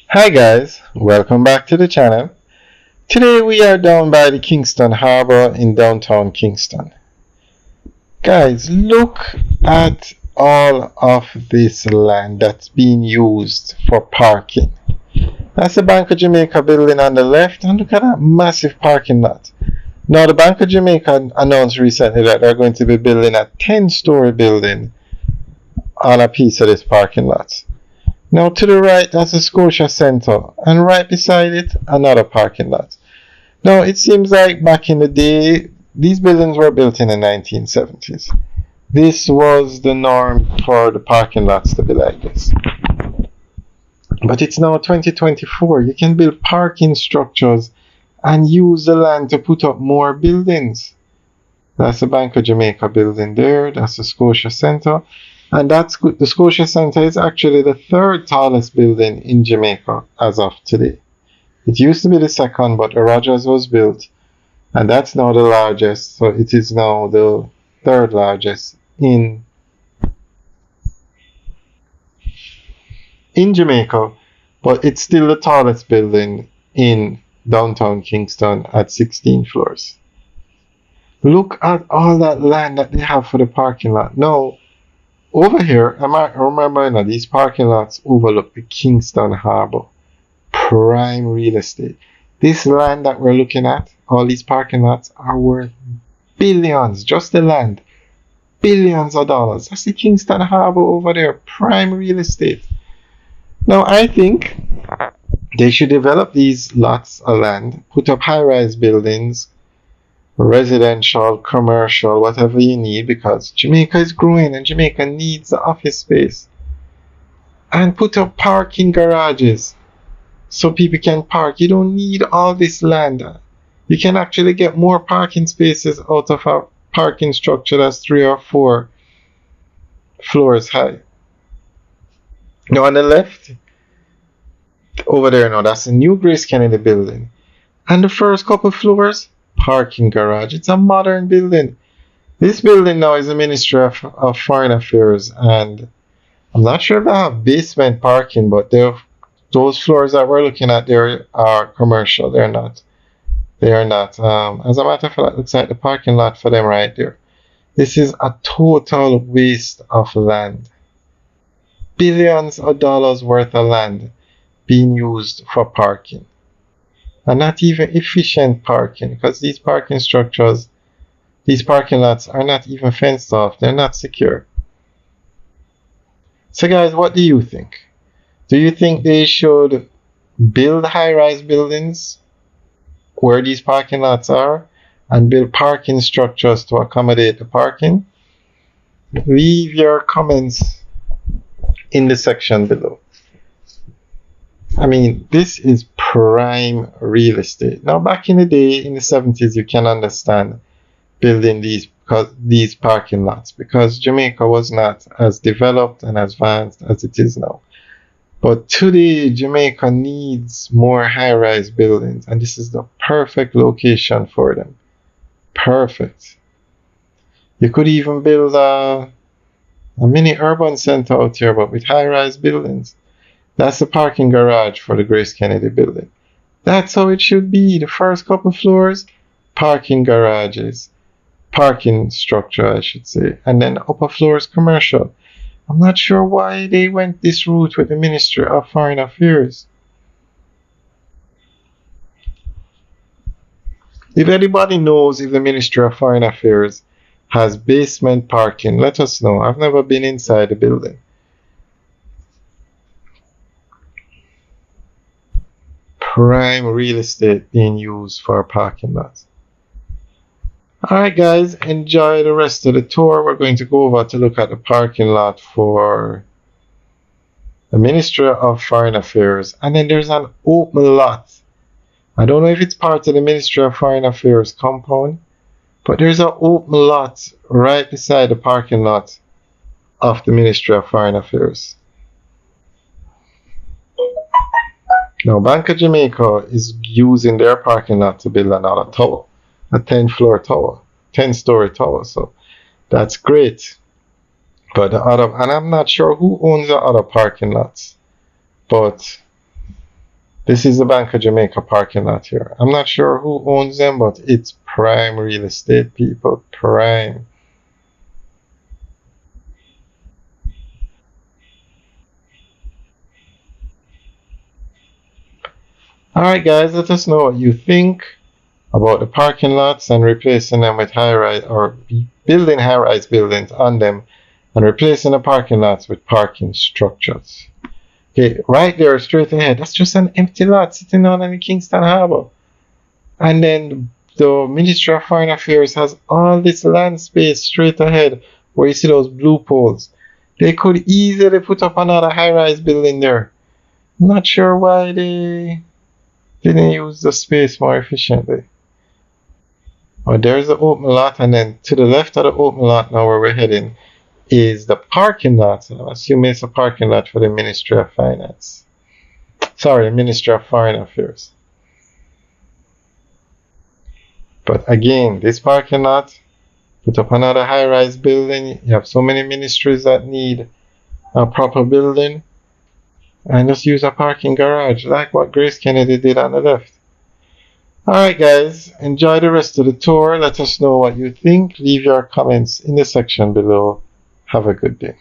Hi guys, welcome back to the channel. Today we are down by the Kingston Harbor in downtown Kingston. Guys, look at all of this land that's being used for parking. That's the Bank of Jamaica building on the left, and look at that massive parking lot. Now the Bank of Jamaica announced recently that they're going to be building a 10-story building on a piece of this parking lot. Now to the right, that's the Scotia Centre, and right beside it, another parking lot. Now it seems like back in the day, these buildings were built in the 1970s. This was the norm for the parking lots to be like this. But it's now 2024. You can build parking structures and use the land to put up more buildings. That's the Bank of Jamaica building there. That's the Scotia Centre. And the Scotia Centre is actually the third tallest building in Jamaica as of today. It used to be the second, but the Rogers was built, and that's now the largest. So it is now the third largest in Jamaica, but it's still the tallest building in downtown Kingston at 16 floors. Look at all that land that they have for the parking lot. Now, over here, I remember these parking lots overlook the Kingston Harbor. Prime real estate. This land that we're looking at, all these parking lots, are worth billions. Just the land. Billions of dollars. That's the Kingston Harbor over there. Prime real estate. Now, I think they should develop these lots of land, put up high-rise buildings, residential, commercial, whatever you need, because Jamaica is growing and Jamaica needs the office space. And put up parking garages so people can park. You don't need all this land. You can actually get more parking spaces out of a parking structure that's 3 or 4 floors high. Now on the left, over there now, that's the new Grace Kennedy building. And the first couple floors, parking garage. It's a modern building. This building now is the Ministry of Foreign Affairs, and I'm not sure if they have basement parking, but those floors that we're looking at there are commercial. They are not. As a matter of fact, it looks like the parking lot for them right there. This is a total waste of land. Billions of dollars worth of land being used for parking. And not even efficient parking, because these parking structures, these parking lots are not even fenced off. They're not secure. So guys, what do you think? Do you think they should build high-rise buildings where these parking lots are and build parking structures to accommodate the parking? Leave your comments in the section below. I mean, this is prime real estate. Now, back in the day, in the 70s, you can understand building these parking lots because Jamaica was not as developed and advanced as it is now. But today, Jamaica needs more high-rise buildings, and this is the perfect location for them. Perfect. You could even build a mini urban center out here, but with high-rise buildings. That's the parking garage for the Grace Kennedy building. That's how it should be. The first couple floors, parking garages, parking structure, I should say, and then the upper floors, commercial. I'm not sure why they went this route with the Ministry of Foreign Affairs. If anybody knows if the Ministry of Foreign Affairs has basement parking, let us know. I've never been inside the building. Prime real estate being used for parking lots. Alright guys, enjoy the rest of the tour. We're going to go over to look at the parking lot for the Ministry of Foreign Affairs. And then there's an open lot. I don't know if it's part of the Ministry of Foreign Affairs compound, but there's an open lot right beside the parking lot of the Ministry of Foreign Affairs. Now, Bank of Jamaica is using their parking lot to build another tower, a 10-floor tower, 10-story tower. So that's great. But and I'm not sure who owns the other parking lots, but This is the Bank of Jamaica parking lot here. I'm not sure who owns them, but it's prime real estate, people. Prime. Alright, guys, let us know what you think about the parking lots and replacing them with high rise or building high rise buildings on them and replacing the parking lots with parking structures. Okay, right there, straight ahead, that's just an empty lot sitting on in the Kingston Harbour. And then the Ministry of Foreign Affairs has all this land space straight ahead where you see those blue poles. They could easily put up another high rise building there. Not sure why they didn't use the space more efficiently. But there's the open lot, and then to the left of the open lot, now where we're heading, is the parking lot. And I'm assuming it's a parking lot for the Ministry of Finance. Sorry, the Ministry of Foreign Affairs. But again, this parking lot, put up another high-rise building. You have so many ministries that need a proper building. And just use a parking garage, like what Grace Kennedy did on the left. Alright guys, enjoy the rest of the tour. Let us know what you think. Leave your comments in the section below. Have a good day.